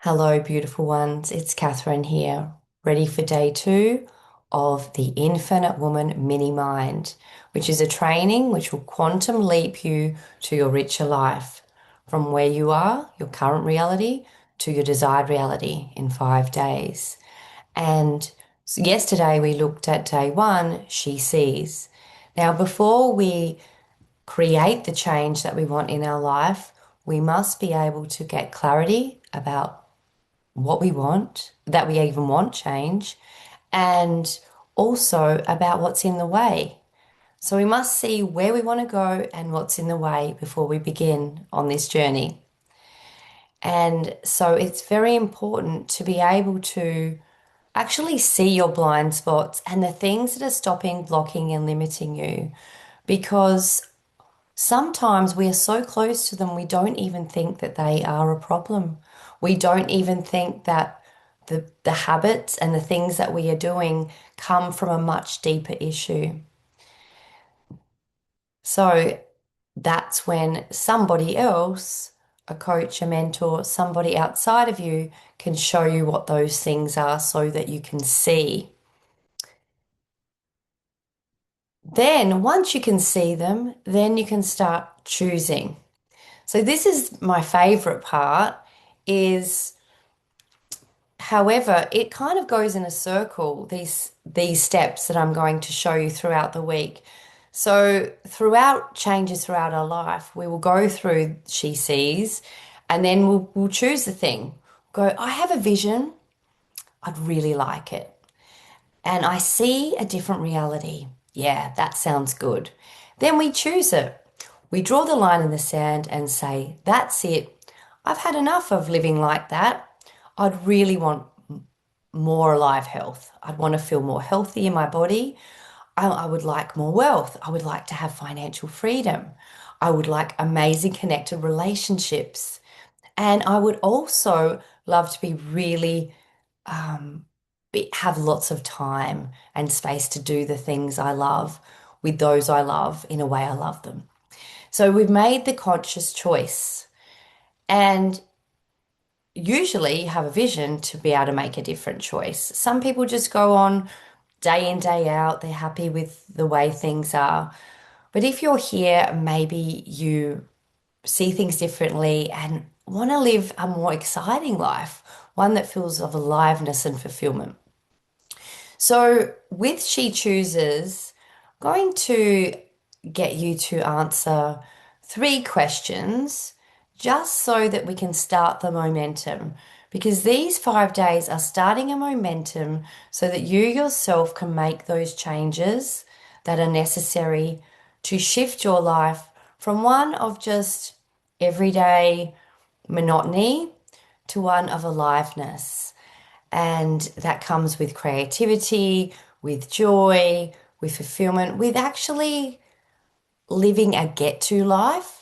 Hello, beautiful ones. It's Catherine here, ready for day two of the Infinite Woman Mini Mind, which is a training which will quantum leap you to your richer life from where you are, your current reality, to your desired reality in 5 days. And yesterday we looked at day one, She Sees. Now, before we create the change that we want in our life, we must be able to get clarity about what we want, that we even want change, and also about what's in the way. So we must see where we want to go and what's in the way before we begin on this journey. And so it's very important to be able to actually see your blind spots and the things that are stopping, blocking, and limiting you. Because sometimes we are so close to them, we don't even think that they are a problem. We don't even think that the habits and the things that we are doing come from a much deeper issue. So that's when somebody else, a coach, a mentor, somebody outside of you can show you what those things are so that you can see. Then once you can see them, then you can start choosing. So this is my favorite part is however, it kind of goes in a circle, these steps that I'm going to show you throughout the week. So throughout changes throughout our life, we will go through She Sees, and then we'll choose the thing. Go, I have a vision, I'd really like it. And I see a different reality. Yeah, that sounds good. Then we choose it. We draw the line in the sand and say, that's it. I've had enough of living like that. I'd really want more alive health. I'd want to feel more healthy in my body. I would like more wealth. I would like to have financial freedom. I would like amazing connected relationships. And I would also love to be really have lots of time and space to do the things I love with those I love in a way I love them. So we've made the conscious choice. And usually you have a vision to be able to make a different choice. Some people just go on day in, day out, they're happy with the way things are. But if you're here, maybe you see things differently and want to live a more exciting life, one that feels of aliveness and fulfillment. So, with She Chooses, I'm going to get you to answer three questions just so that we can start the momentum. Because these 5 days are starting a momentum so that you yourself can make those changes that are necessary to shift your life from one of just everyday monotony to one of aliveness. And that comes with creativity, with joy, with fulfillment, with actually living a get to life,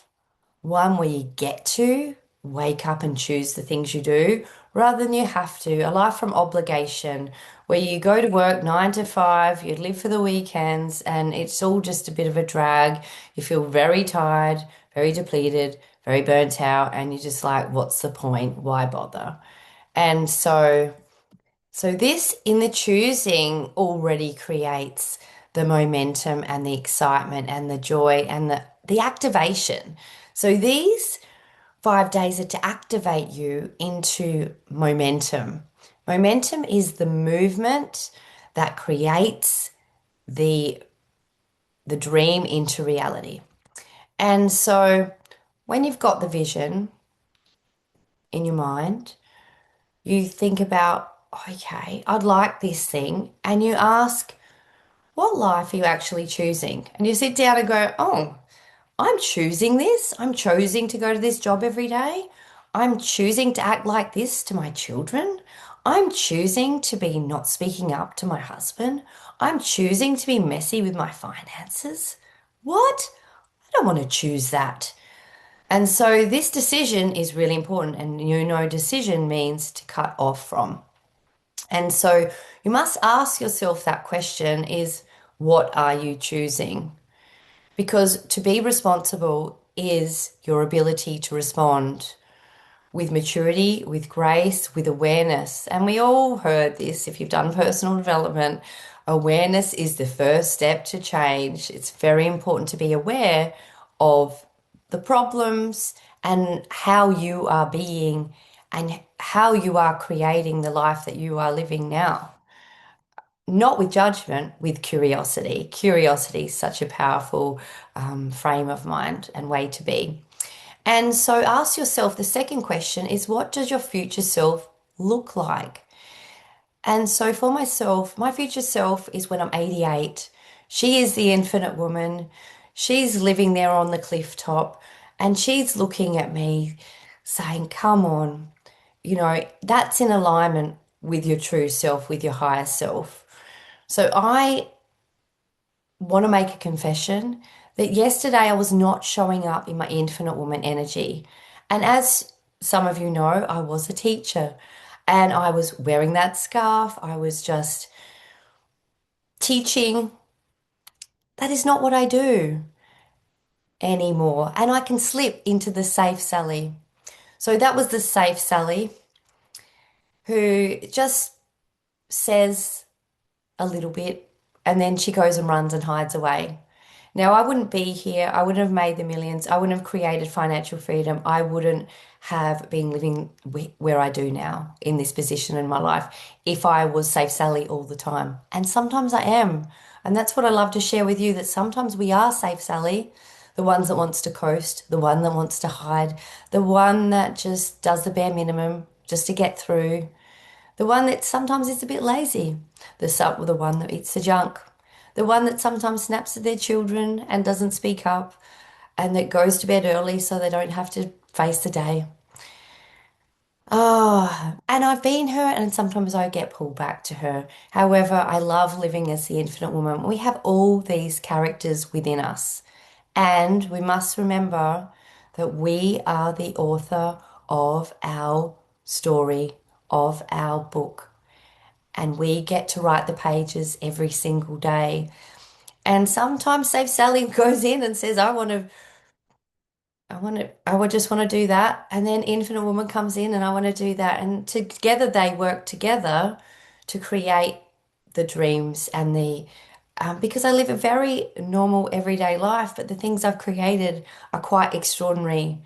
one where you get to wake up and choose the things you do rather than you have to. A life from obligation, where you go to work 9 to 5, you live for the weekends, and it's all just a bit of a drag. You feel very tired, very depleted, very burnt out, and you're just like, what's the point? Why bother? And so this in the choosing already creates the momentum and the excitement and the joy and the activation. So these 5 days are to activate you into momentum. Momentum is the movement that creates the the dream into reality. And so when you've got the vision in your mind, you think about, okay, I'd like this thing, and you ask, what life are you actually choosing? And you sit down and go, oh, I'm choosing this. I'm choosing to go to this job every day. I'm choosing to act like this to my children. I'm choosing to be not speaking up to my husband. I'm choosing to be messy with my finances. What? I don't want to choose that. And so this decision is really important. And you know, decision means to cut off from. And so you must ask yourself that question is, what are you choosing? Because to be responsible is your ability to respond with maturity, with grace, with awareness. And we all heard this if you've done personal development. Awareness is the first step to change. It's very important to be aware of the problems and how you are being and how you are creating the life that you are living now. Not with judgment, with curiosity. Curiosity is such a powerful frame of mind and way to be. And so ask yourself the second question is what does your future self look like? And so for myself, my future self is when I'm 88. She is the infinite woman. She's living there on the cliff top and she's looking at me saying, come on, that's in alignment with your true self, with your higher self. So I want to make a confession that yesterday I was not showing up in my infinite woman energy. And as some of you know, I was a teacher and I was wearing that scarf. I was just teaching. That is not what I do anymore. And I can slip into the safe Sally. So that was the safe Sally who just says a little bit and then she goes and runs and hides away. Now, I wouldn't be here. I wouldn't have made the millions. I wouldn't have created financial freedom. I wouldn't have been living where I do now in this position in my life if I was safe Sally all the time. And sometimes I am. And that's what I love to share with you that sometimes we are safe Sally, the ones that wants to coast, the one that wants to hide, the one that just does the bare minimum just to get through, the one that sometimes is a bit lazy, the one that eats the junk, the one that sometimes snaps at their children and doesn't speak up, and that goes to bed early so they don't have to face the day. Oh, and I've been her, and sometimes I get pulled back to her. However, I love living as the infinite woman. We have all these characters within us, and we must remember that we are the author of our story, of our book, and we get to write the pages every single day. And sometimes Safe Sally goes in and says, I would just want to do that. And then Infinite Woman comes in and I want to do that. And together they work together to create the dreams and because I live a very normal everyday life, but the things I've created are quite extraordinary.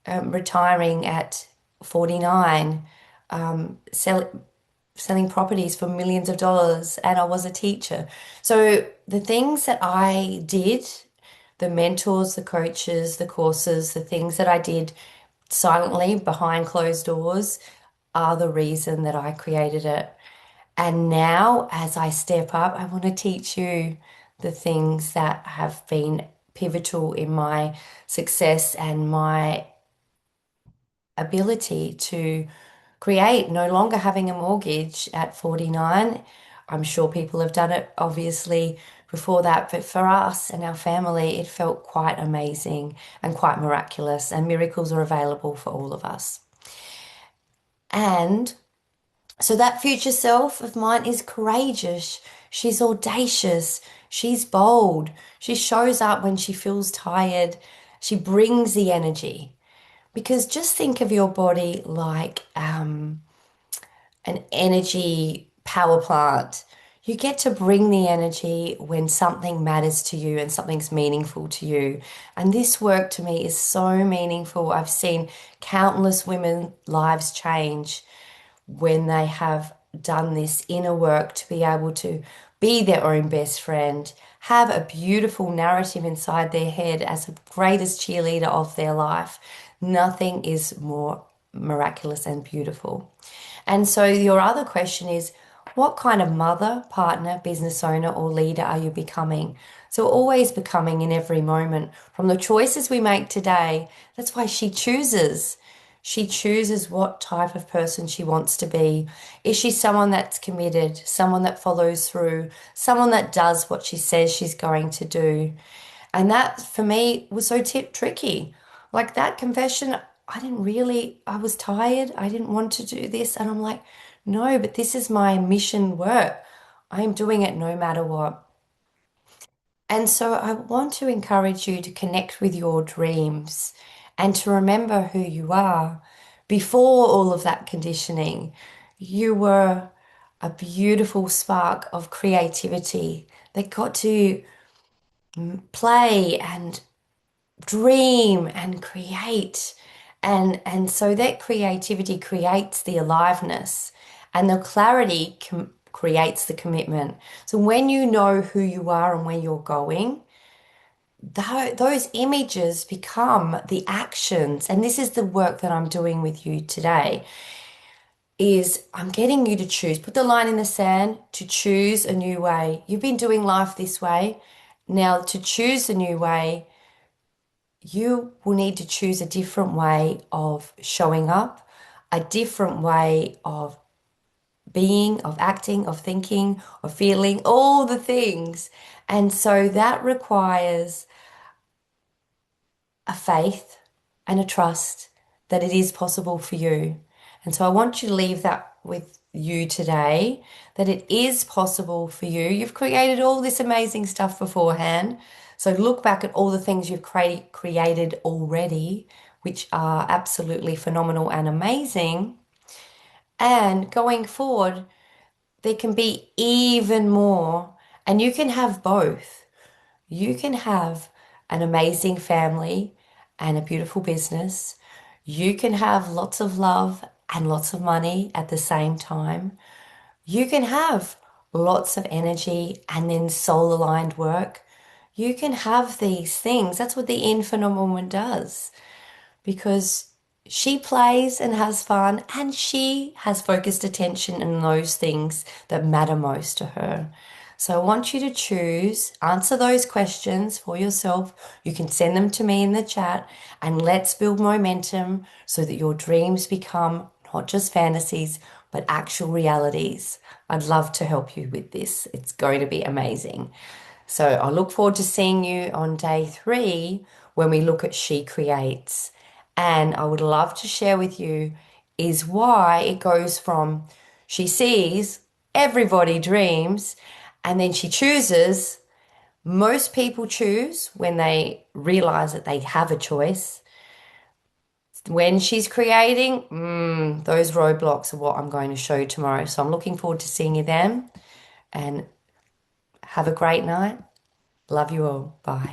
Retiring at 49, selling properties for millions of dollars, and I was a teacher. So the things that I did, the mentors, the coaches, the courses, the things that I did silently behind closed doors are the reason that I created it. And now, as I step up, I want to teach you the things that have been pivotal in my success and my ability to create, no longer having a mortgage at 49. I'm sure people have done it obviously before that, but for us and our family, it felt quite amazing and quite miraculous, and miracles are available for all of us. And so that future self of mine is courageous. She's audacious. She's bold. She shows up when she feels tired. She brings the energy. Because just think of your body like an energy power plant. You get to bring the energy when something matters to you and something's meaningful to you. And this work to me is so meaningful. I've seen countless women lives change when they have done this inner work to be able to be their own best friend, have a beautiful narrative inside their head as the greatest cheerleader of their life. Nothing is more miraculous and beautiful. And so your other question is, what kind of mother, partner, business owner, or leader are you becoming? So always becoming in every moment from the choices we make today. That's why she chooses. She chooses what type of person she wants to be. Is she someone that's committed, someone that follows through, someone that does what she says she's going to do? And that for me was so tricky. Like that confession, I was tired. I didn't want to do this. And I'm like, no, but this is my mission work. I'm doing it no matter what. And so I want to encourage you to connect with your dreams and to remember who you are, Before all of that conditioning, you were a beautiful spark of creativity that got to play and dream and create. And so that creativity creates the aliveness and the clarity creates the commitment. So when you know who you are and where you're going, those images become the actions. And this is the work that I'm doing with you today is I'm getting you to choose, put the line in the sand to choose a new way. You've been doing life this way. Now to choose a new way, you will need to choose a different way of showing up, a different way of being, of acting, of thinking, of feeling, all the things. And so that requires a faith and a trust that it is possible for you. And so I want you to leave that with you today, that it is possible for you. You've created all this amazing stuff beforehand. So look back at all the things you've created already, which are absolutely phenomenal and amazing. And going forward, there can be even more, and you can have both. You can have an amazing family and a beautiful business. You can have lots of love and lots of money at the same time. You can have lots of energy and then soul aligned work. You can have these things. That's what the infinite woman does because she plays and has fun and she has focused attention in those things that matter most to her. So I want you to choose, answer those questions for yourself. You can send them to me in the chat and let's build momentum so that your dreams become not just fantasies, but actual realities. I'd love to help you with this. It's going to be amazing. So I look forward to seeing you on day 3 when we look at She Creates. And I would love to share with you is why it goes from she sees, everybody dreams, and then she chooses. Most people choose when they realize that they have a choice. When she's creating, those roadblocks are what I'm going to show you tomorrow. So I'm looking forward to seeing you then and have a great night. Love you all. Bye.